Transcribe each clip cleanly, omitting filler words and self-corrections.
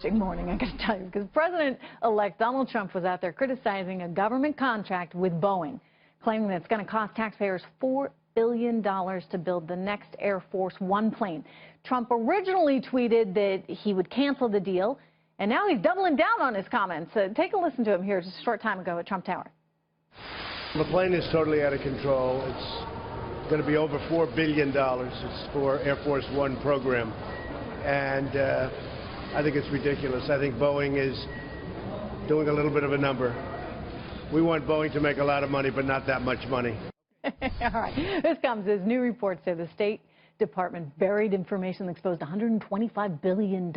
interesting morning, I got to tell you, because President-elect Donald Trump was out there criticizing a government contract with Boeing, claiming that it's going to cost taxpayers $4 billion to build the next Air Force One plane. Trump originally tweeted that he would cancel the deal, and now he's doubling down on his comments. Take a listen to him here just a short time ago at Trump Tower. The plane is totally out of control. It's going to be over $4 billion. It's for Air Force One program. And I think it's ridiculous. I think Boeing is doing a little bit of a number. We want Boeing to make a lot of money, but not that much money. All right. This comes as new reports say the State Department buried information that exposed $125 billion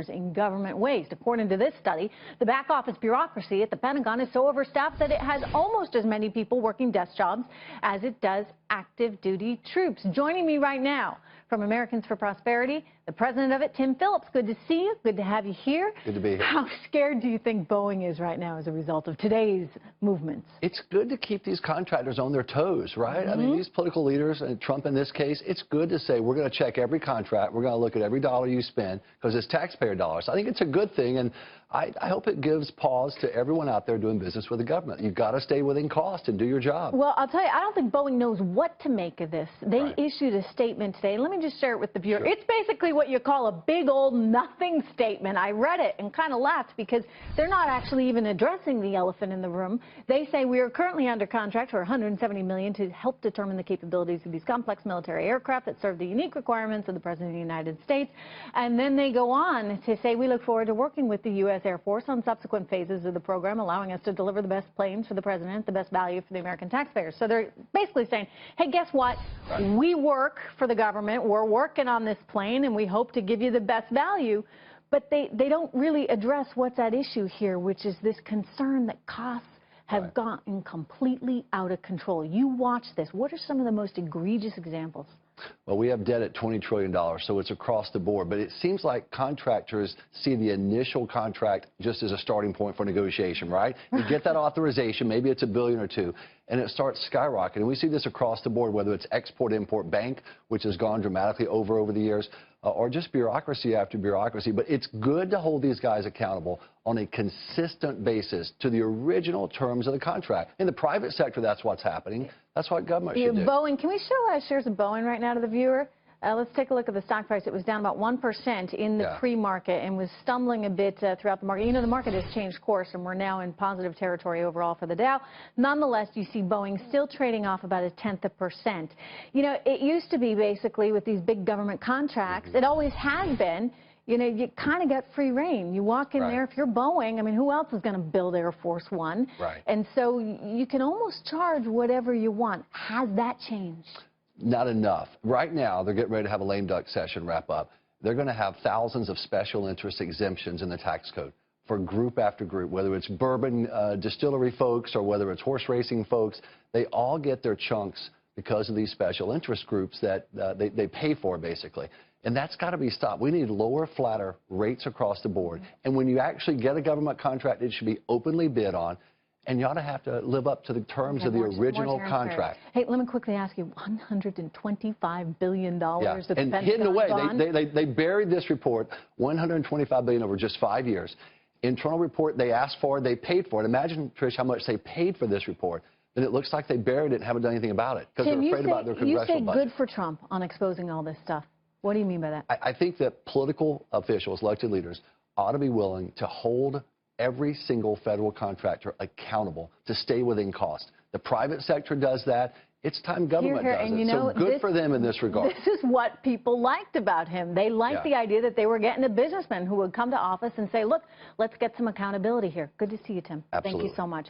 in government waste. According to this study, the back office bureaucracy at the Pentagon is so overstaffed that it has almost as many people working desk jobs as it does active duty troops. Joining me right now from Americans for Prosperity, the president of it, Tim Phillips. Good to see you. Good to have you here. Good to be here. How scared do you think Boeing is right now as a result of today's movements? It's good to keep these contractors on their toes, right? I mean, these political leaders, and Trump in this case, it's good to say we're going to check every contract. We're going to look at every dollar you spend because it's taxpayer dollars. I think it's a good thing, and I hope it gives pause to everyone out there doing business with the government. You've got to stay within cost and do your job. Well, I'll tell you, I don't think Boeing knows what to make of this. They issued a statement today. Let me just share it with the viewer. Sure. It's basically what you call a big old nothing statement. I read it and kind of laughed because they're not actually even addressing the elephant in the room. They say we are currently under contract for $170 million to help determine the capabilities of these complex military aircraft that serve the unique requirements of the President of the United States. And then they go on to say we look forward to working with the U.S. Air Force on subsequent phases of the program, allowing us to deliver the best planes for the President, the best value for the American taxpayers. So they're basically saying, hey, guess what? We work for the government. We're working on this plane, and we hope to give you the best value. But they don't really address what's at issue here, which is this concern that costs have gotten completely out of control. You watch this. What are some of the most egregious examples? Well, we have debt at $20 trillion, so it's across the board. But it seems like contractors see the initial contract just as a starting point for negotiation, right? You get that authorization, maybe it's $1 billion or $2 billion, and it starts skyrocketing. We see this across the board, whether it's Export-Import Bank, which has gone dramatically over the years, or just bureaucracy after bureaucracy. But it's good to hold these guys accountable on a consistent basis to the original terms of the contract. In the private sector, that's what's happening. That's what government should do. Boeing, can we show shares of Boeing right now to the viewer? Let's take a look at the stock price. It was down about 1% in the pre-market and was stumbling a bit throughout the market. You know, the market has changed course, and we're now in positive territory overall for the Dow. Nonetheless, you see Boeing still trading off about 0.1%. You know, it used to be basically with these big government contracts, it always has been, you know, you kind of got free reign. You walk in there, if you're Boeing, I mean, who else is going to build Air Force One? And so you can almost charge whatever you want. Has that changed? Not enough. Right now, they're getting ready to have a lame duck session wrap up. They're going to have thousands of special interest exemptions in the tax code for group after group, whether it's bourbon distillery folks or whether it's horse racing folks. They all get their chunks because of these special interest groups that they pay for, basically. And that's got to be stopped. We need lower, flatter rates across the board. And when you actually get a government contract, it should be openly bid on. And you ought to have to live up to the terms of the original contract. Hey, let me quickly ask you, $125 billion that the and hidden away. They buried this report, $125 billion over just 5 years. Internal report they asked for, they paid for it. Imagine, Trish, how much they paid for this report. And it looks like they buried it and haven't done anything about it because they're afraid about their congressional budget. You say good for Trump on exposing all this stuff. What do you mean by that? I think that political officials, elected leaders, ought to be willing to hold every single federal contractor accountable to stay within cost. The private sector does that. It's time government does it. So good for them in this regard. This is what people liked about him. They liked the idea that they were getting a businessman who would come to office and say, look, let's get some accountability here. Good to see you, Tim. Absolutely. Thank you so much.